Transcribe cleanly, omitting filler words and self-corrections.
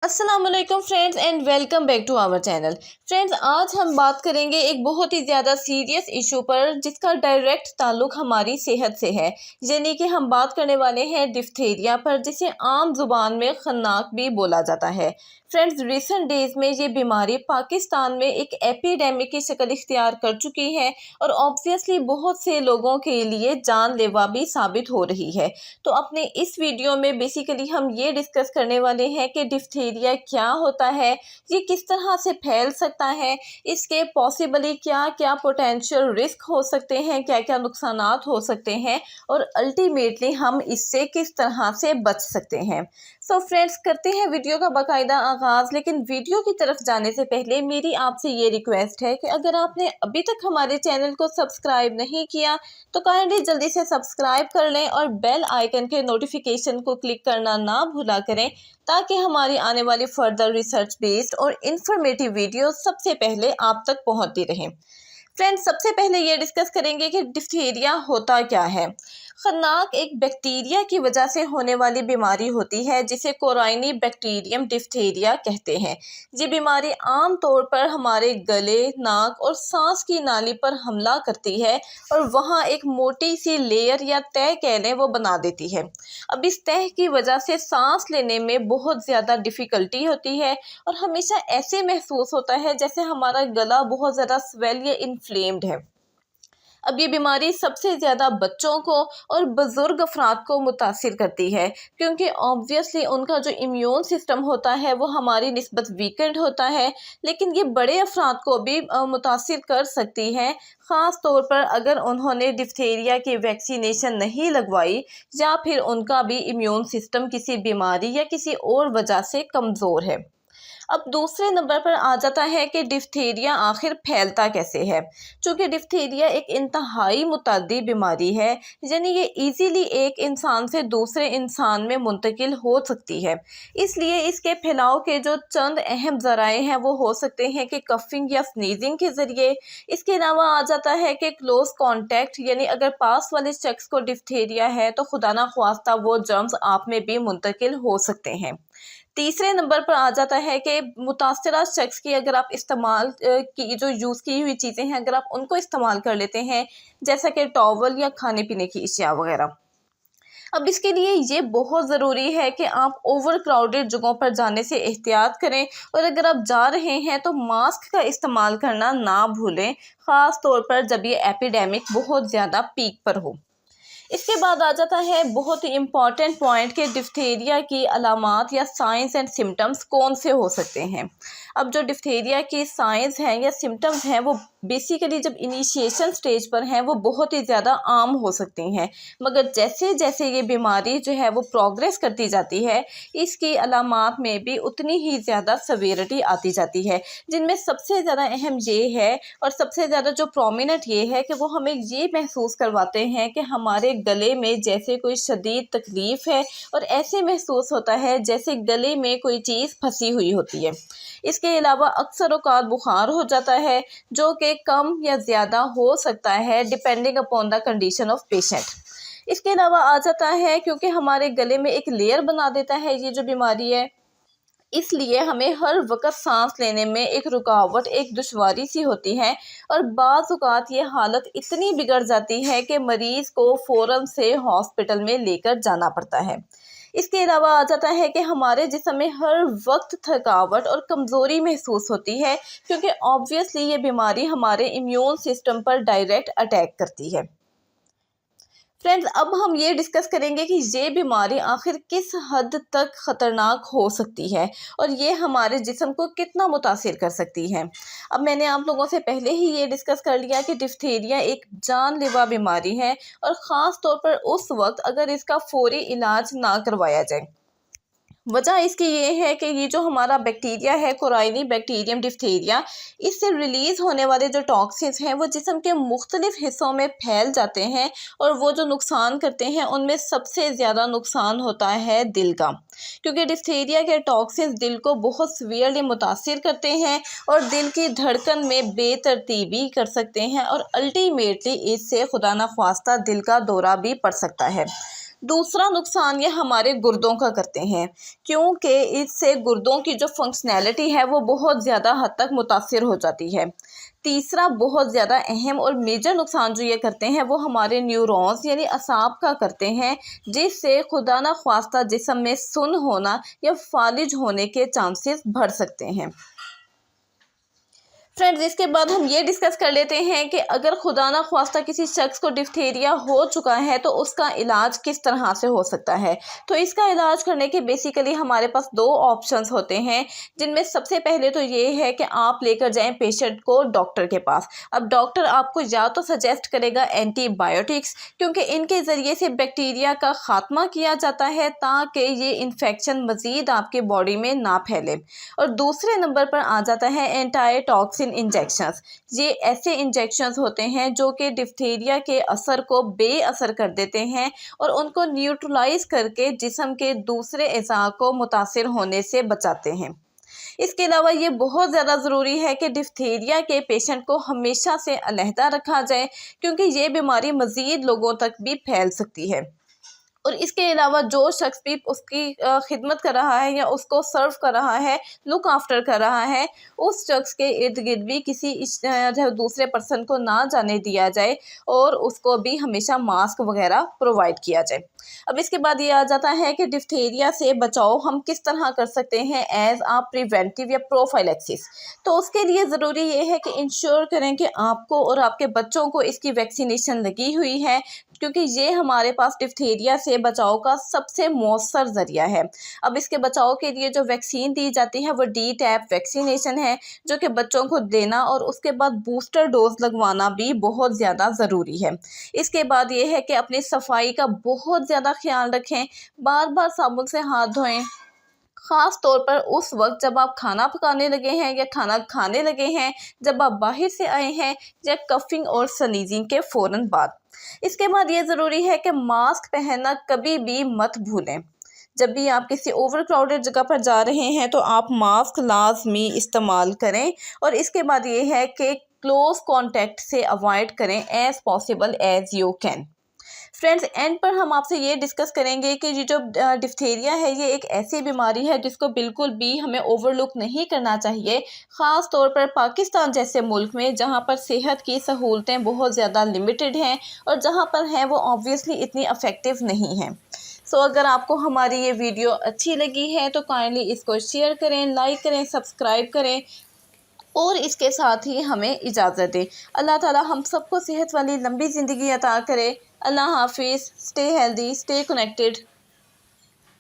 अस्सलाम वालेकुम friends and welcome back to our channel. Friends, आज हम बात करेंगे एक बहुत ही ज़्यादा सीरियस इशू पर जिसका डायरेक्ट ताल्लुक हमारी सेहत से है, यानी कि हम बात करने वाले हैं डिफ्थीरिया पर, जिसे आम जुबान में खन्नाक भी बोला जाता है। फ्रेंड्स, रिसेंट डेज़ में ये बीमारी पाकिस्तान में एक एपिडेमिक की शक्ल इख्तियार कर चुकी है और ऑब्वियसली बहुत से लोगों के लिए जानलेवा भी साबित हो रही है। तो अपने इस वीडियो में बेसिकली हम ये डिस्कस करने वाले हैं कि डिफ्थीरिया क्या होता है, ये किस तरह से फैल सकता है, इसके पॉसिबली क्या क्या पोटेंशियल रिस्क हो सकते हैं, क्या क्या नुकसानात हो सकते हैं और अल्टीमेटली हम इससे किस तरह से बच सकते हैं। सो फ्रेंड्स, करते हैं वीडियो का बाकायदा आगाज़। लेकिन वीडियो की तरफ जाने से पहले मेरी आपसे ये रिक्वेस्ट है कि अगर आपने अभी तक हमारे चैनल को सब्सक्राइब नहीं किया तो काइंडली जल्दी से सब्सक्राइब कर लें और बेल आइकन के नोटिफिकेशन को क्लिक करना ना भूला करें, ताकि हमारी आने वाली फर्दर रिसर्च बेस्ड और इंफॉर्मेटिव वीडियो सबसे पहले आप तक पहुंचती रहें। फ्रेंड्स, सबसे पहले ये डिस्कस करेंगे कि डिफ्थीरिया होता क्या है। खन्नाक एक बैक्टीरिया की वजह से होने वाली बीमारी होती है जिसे कोराइनी बैक्टीरियम डिफ्थीरिया कहते हैं। ये बीमारी आम तौर पर हमारे गले, नाक और सांस की नाली पर हमला करती है और वहाँ एक मोटी सी लेयर या तह कह लें वो बना देती है। अब इस तह की वजह से सांस लेने में बहुत ज़्यादा डिफ़िकल्टी होती है और हमेशा ऐसे महसूस होता है जैसे हमारा गला बहुत ज़्यादा स्वेल या इन्फ्लेम्ड है। अब ये बीमारी सबसे ज़्यादा बच्चों को और बुज़ुर्ग अफराद को मुतासिर करती है, क्योंकि ऑब्वियसली उनका जो इम्यून सिस्टम होता है वो हमारी निस्बत वीकेंड होता है। लेकिन ये बड़े अफराद को भी मुतासिर कर सकती है, ख़ास तौर पर अगर उन्होंने डिफ्थीरिया की वैक्सीनेशन नहीं लगवाई या फिर उनका भी इम्यून सिस्टम किसी बीमारी या किसी और वजह से कमज़ोर है। अब दूसरे नंबर पर आ जाता है कि डिफ्थीरिया आखिर फैलता कैसे है। चूँकि डिफ्थीरिया एक इंतहाई मुतअद्दी बीमारी है, यानी ये इजीली एक इंसान से दूसरे इंसान में मुंतकिल हो सकती है। इसलिए इसके फैलाव के जो चंद अहम ज़राए हैं वो हो सकते हैं कि कफिंग या स्नीजिंग के ज़रिए। इसके अलावा आ जाता है कि क्लोज कॉन्टैक्ट, यानी अगर पास वाले शख्स को डिफ्थीरिया है तो खुदा ना ख्वास्ता वो जर्म्स आप में भी मुंतकिल हो सकते हैं। तीसरे नंबर पर आ जाता है कि मुतासरा शख्स की अगर आप इस्तेमाल की जो यूज़ की हुई चीज़ें हैं अगर आप उनको इस्तेमाल कर लेते हैं, जैसा कि टॉवल या खाने पीने की अशिया वगैरह। अब इसके लिए ये बहुत ज़रूरी है कि आप ओवर क्राउडेड जगहों पर जाने से एहतियात करें और अगर आप जा रहे हैं तो मास्क का इस्तेमाल करना ना भूलें, ख़ास तौर पर जब ये एपिडेमिक बहुत ज़्यादा पीक पर हो। इसके बाद आ जाता है बहुत ही इम्पॉर्टेंट पॉइंट कि डिफ्थीरिया की अलामात या साइंस एंड सिम्टम्स कौन से हो सकते हैं। अब जो डिफ्थीरिया की साइंस हैं या सिम्टम्स हैं वो बेसिकली जब इनिशिएशन स्टेज पर हैं वो बहुत ही ज़्यादा आम हो सकती हैं, मगर जैसे जैसे ये बीमारी जो है वो प्रोग्रेस करती जाती है इसकी अलामात में भी उतनी ही ज़्यादा सवेरिटी आती जाती है, जिनमें सबसे ज़्यादा अहम ये है और सबसे ज़्यादा जो प्रोमिनेंट ये है कि वो हमें ये महसूस करवाते हैं कि हमारे गले में जैसे कोई शदीद तकलीफ़ है और ऐसे महसूस होता है जैसे गले में कोई चीज़ फंसी हुई होती है। इसके अलावा अक्सर औक़ात बुखार हो जाता है जो कि कम या ज़्यादा हो सकता है depending upon the condition of patient. इसके अलावा आ जाता है क्योंकि हमारे गले में एक लेयर बना देता है ये जो बीमारी है, इसलिए हमें हर वक्त सांस लेने में एक रुकावट, एक दुश्वारी सी होती है और बाज़ औक़ात ये हालत इतनी बिगड़ जाती है कि मरीज़ को फ़ौरन से हॉस्पिटल में लेकर जाना पड़ता है। इसके अलावा आ जाता है कि हमारे जिस्म में हर वक्त थकावट और कमज़ोरी महसूस होती है, क्योंकि ऑब्वियसली ये बीमारी हमारे इम्यून सिस्टम पर डायरेक्ट अटैक करती है। फ्रेंड्स, अब हम ये डिस्कस करेंगे कि ये बीमारी आखिर किस हद तक ख़तरनाक हो सकती है और ये हमारे जिस्म को कितना मुतासिर कर सकती है। अब मैंने आप लोगों से पहले ही ये डिस्कस कर लिया कि डिफ्थीरिया एक जानलेवा बीमारी है और ख़ास तौर पर उस वक्त अगर इसका फ़ौरी इलाज ना करवाया जाए। वजह इसकी ये है कि ये जो हमारा बैक्टीरिया है कोराइनी बैक्टीरियम डिफ्थीरिया, इससे रिलीज़ होने वाले जो टॉक्सिन्स हैं वो जिस्म के मुख्तलिफ हिस्सों में फैल जाते हैं और वो जो नुकसान करते हैं उनमें सबसे ज़्यादा नुकसान होता है दिल का, क्योंकि डिफ्थीरिया के टॉक्सिन्स दिल को बहुत सीवियरली मुतासिर करते हैं और दिल की धड़कन में बेतरतीबी कर सकते हैं और अल्टीमेटली इससे खुदा न ख्वास्ता दिल का दौरा भी पड़ सकता है। दूसरा नुकसान ये हमारे गुर्दों का करते हैं, क्योंकि इससे गुर्दों की जो फंक्शनैलिटी है वो बहुत ज़्यादा हद तक मुतासिर हो जाती है। तीसरा बहुत ज़्यादा अहम और मेजर नुकसान जो ये करते हैं वो हमारे न्यूरॉन्स यानी असाब का करते हैं, जिससे खुदा न ख्वास्ता जिस्म में सुन्न होना या फालिज होने के चांसेस बढ़ सकते हैं। फ्रेंड्स, इसके बाद हम ये डिस्कस कर लेते हैं कि अगर खुदा ना ख्वास्ता किसी शख्स को डिप्थीरिया हो चुका है तो उसका इलाज किस तरह से हो सकता है। तो इसका इलाज करने के बेसिकली हमारे पास दो ऑप्शंस होते हैं, जिनमें सबसे पहले तो ये है कि आप लेकर जाएं पेशेंट को डॉक्टर के पास। अब डॉक्टर आपको या तो सजेस्ट करेगा एंटीबायोटिक्स, क्योंकि इनके ज़रिए से बैक्टीरिया का खात्मा किया जाता है ताकि ये इन्फेक्शन मज़ीद आपके बॉडी में ना फैले। और दूसरे नंबर पर आ जाता है एंटाइटॉक्सिन इंजेक्शंस। ये ऐसे इंजेक्शंस होते हैं जो कि डिप्थीरिया के असर को बेअसर कर देते हैं और उनको न्यूट्रलाइज करके जिस्म के दूसरे अज़ा को मुतासिर होने से बचाते हैं। इसके अलावा ये बहुत ज़्यादा ज़रूरी है कि डिप्थीरिया के पेशेंट को हमेशा से अलहदा रखा जाए, क्योंकि ये बीमारी मज़ीद लोगों तक भी फैल सकती है। और इसके अलावा जो शख्स भी उसकी खिदमत कर रहा है या उसको सर्व कर रहा है, लुक आफ्टर कर रहा है, उस शख्स के इर्द गिर्द भी किसी जो दूसरे पर्सन को ना जाने दिया जाए और उसको भी हमेशा मास्क वगैरह प्रोवाइड किया जाए। अब इसके बाद ये आ जाता है कि डिप्थीरिया से बचाव हम किस तरह कर सकते हैं एज आ प्रिवेंटिव या प्रोफाइलैक्सिस। तो उसके लिए ज़रूरी ये है कि इंश्योर करें कि आपको और आपके बच्चों को इसकी वैक्सीनेशन लगी हुई है, क्योंकि ये हमारे पास डिप्थीरिया से बचाव का सबसे मौसर ज़रिया है। अब इसके बचाव के लिए जो वैक्सीन दी जाती है वो डी-टैप वैक्सीनेशन है, जो कि बच्चों को देना और उसके बाद बूस्टर डोज लगवाना भी बहुत ज़्यादा ज़रूरी है। इसके बाद ये है कि अपनी सफाई का बहुत ज़्यादा ख्याल रखें, बार बार साबुन से हाथ धोएं, ख़ास तौर पर उस वक्त जब आप खाना पकाने लगे हैं या खाना खाने लगे हैं, जब आप बाहर से आए हैं, या कफिंग और स्नीजिंग के फ़ौरन बाद। इसके बाद ये ज़रूरी है कि मास्क पहनना कभी भी मत भूलें। जब भी आप किसी ओवर क्राउडेड जगह पर जा रहे हैं तो आप मास्क लाजमी इस्तेमाल करें। और इसके बाद ये है कि क्लोज कॉन्टेक्ट से अवॉइड करें as possible as you can. Friends, and पर हम आपसे ये डिस्कस करेंगे कि ये जो डिप्थीरिया है ये एक ऐसी बीमारी है जिसको बिल्कुल भी हमें ओवरलुक नहीं करना चाहिए, ख़ास तौर पर पाकिस्तान जैसे मुल्क में जहाँ पर सेहत की सहूलतें बहुत ज़्यादा लिमिटेड हैं और जहाँ पर हैं वो ऑब्वियसली इतनी अफेक्टिव नहीं हैं। सो अगर आपको हमारी ये वीडियो अच्छी लगी है तो काइंडली इसको शेयर करें, लाइक करें, सब्सक्राइब करें और इसके साथ ही हमें इजाज़त दें। अल्लाह ताला हम सबको सेहत वाली लंबी ज़िंदगी अता करे। अल्लाह हाफिज़। Stay healthy, stay connected.